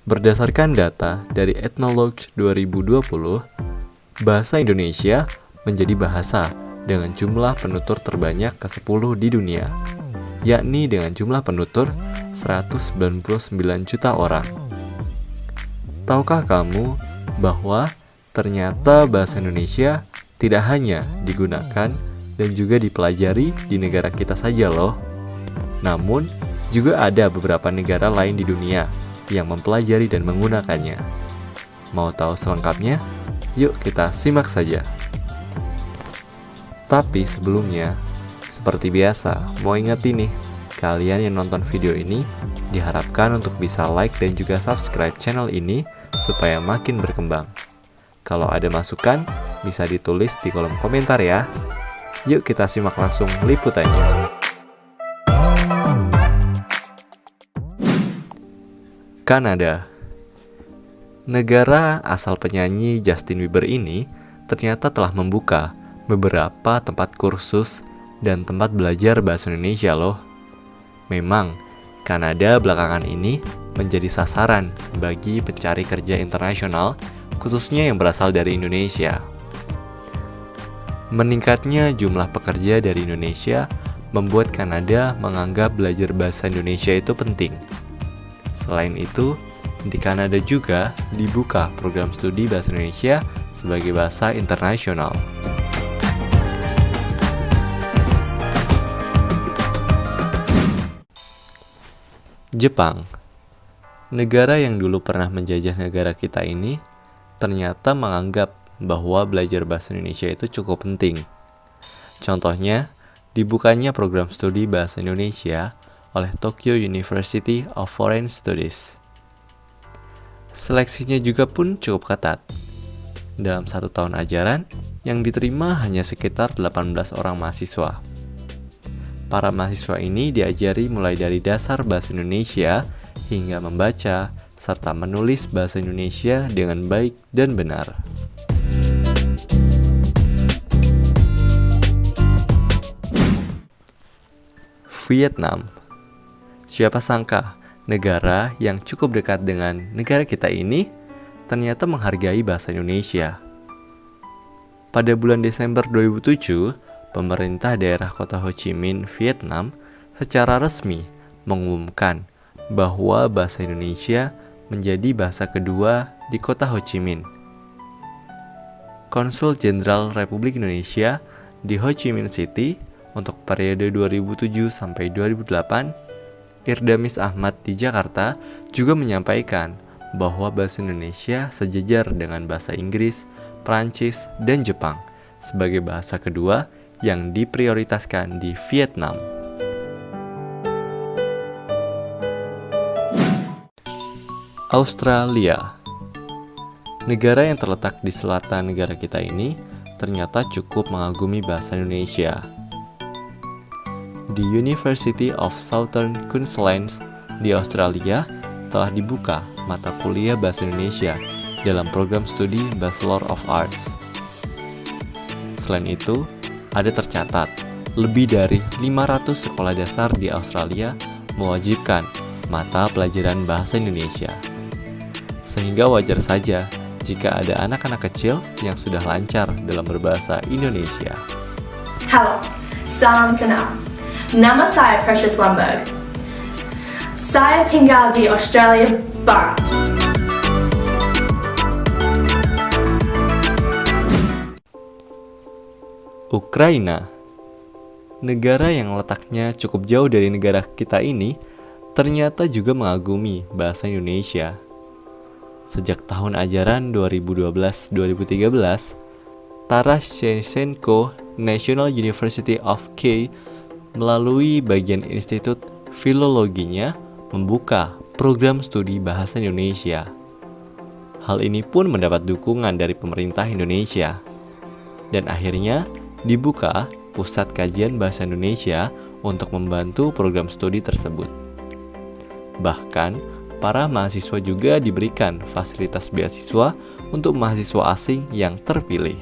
Berdasarkan data dari Ethnologue 2020, bahasa Indonesia menjadi bahasa dengan jumlah penutur terbanyak ke-10 di dunia, yakni dengan jumlah penutur 199 juta orang. Tahukah kamu bahwa ternyata bahasa Indonesia tidak hanya digunakan dan juga dipelajari di negara kita saja loh, namun juga ada beberapa negara lain di dunia yang mempelajari dan menggunakannya. Mau tahu selengkapnya? Yuk kita simak saja. Tapi sebelumnya, seperti biasa, mau ingetin nih, kalian yang nonton video ini diharapkan untuk bisa like dan juga subscribe channel ini supaya makin berkembang. Kalau ada masukan, bisa ditulis di kolom komentar ya. Yuk kita simak langsung liputannya. Kanada. Negara asal penyanyi Justin Bieber ini ternyata telah membuka beberapa tempat kursus dan tempat belajar bahasa Indonesia loh. Memang, Kanada belakangan ini menjadi sasaran bagi pencari kerja internasional, khususnya yang berasal dari Indonesia. Meningkatnya jumlah pekerja dari Indonesia membuat Kanada menganggap belajar bahasa Indonesia itu penting. Selain itu, di Kanada juga dibuka program studi bahasa Indonesia sebagai bahasa internasional. Jepang. Negara yang dulu pernah menjajah negara kita ini ternyata menganggap bahwa belajar bahasa Indonesia itu cukup penting. Contohnya, dibukanya program studi bahasa Indonesia oleh Tokyo University of Foreign Studies. Seleksinya juga pun cukup ketat. Dalam 1 tahun ajaran, yang diterima hanya sekitar 18 orang mahasiswa. Para mahasiswa ini diajari mulai dari dasar bahasa Indonesia hingga membaca serta menulis bahasa Indonesia dengan baik dan benar. Vietnam. Siapa sangka negara yang cukup dekat dengan negara kita ini ternyata menghargai bahasa Indonesia. Pada bulan Desember 2007, pemerintah daerah kota Ho Chi Minh, Vietnam secara resmi mengumumkan bahwa bahasa Indonesia menjadi bahasa kedua di kota Ho Chi Minh. Konsul Jenderal Republik Indonesia di Ho Chi Minh City untuk periode 2007 sampai 2008, Irdamis Ahmad di Jakarta juga menyampaikan bahwa bahasa Indonesia sejajar dengan bahasa Inggris, Prancis, dan Jepang sebagai bahasa kedua yang diprioritaskan di Vietnam. Australia. Negara yang terletak di selatan negara kita ini ternyata cukup mengagumi bahasa Indonesia. Di University of Southern Queensland di Australia telah dibuka mata kuliah bahasa Indonesia dalam program studi Bachelor of Arts. Selain itu, ada tercatat lebih dari 500 sekolah dasar di Australia mewajibkan mata pelajaran bahasa Indonesia. Sehingga wajar saja jika ada anak-anak kecil yang sudah lancar dalam berbahasa Indonesia. Halo, salam kenal. Nama saya Precious Lundberg. Saya tinggal di Australia Barat. Ukraina. Negara yang letaknya cukup jauh dari negara kita ini ternyata juga mengagumi bahasa Indonesia. Sejak tahun ajaran 2012-2013, Taras Shevchenko National University of Kiev melalui bagian Institut Filologinya membuka program studi bahasa Indonesia. Hal ini pun mendapat dukungan dari pemerintah Indonesia. Dan akhirnya dibuka Pusat Kajian Bahasa Indonesia untuk membantu program studi tersebut. Bahkan, para mahasiswa juga diberikan fasilitas beasiswa untuk mahasiswa asing yang terpilih.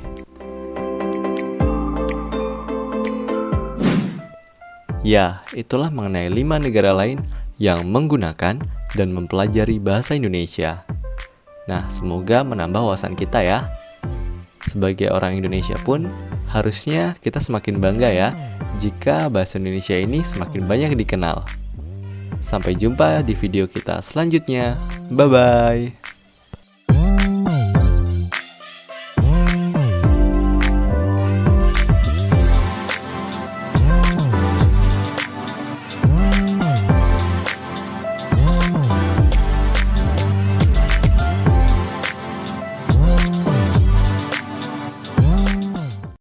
Ya, itulah mengenai 5 negara lain yang menggunakan dan mempelajari bahasa Indonesia. Nah, semoga menambah wawasan kita ya. Sebagai orang Indonesia pun, harusnya kita semakin bangga ya jika bahasa Indonesia ini semakin banyak dikenal. Sampai jumpa di video kita selanjutnya. Bye-bye.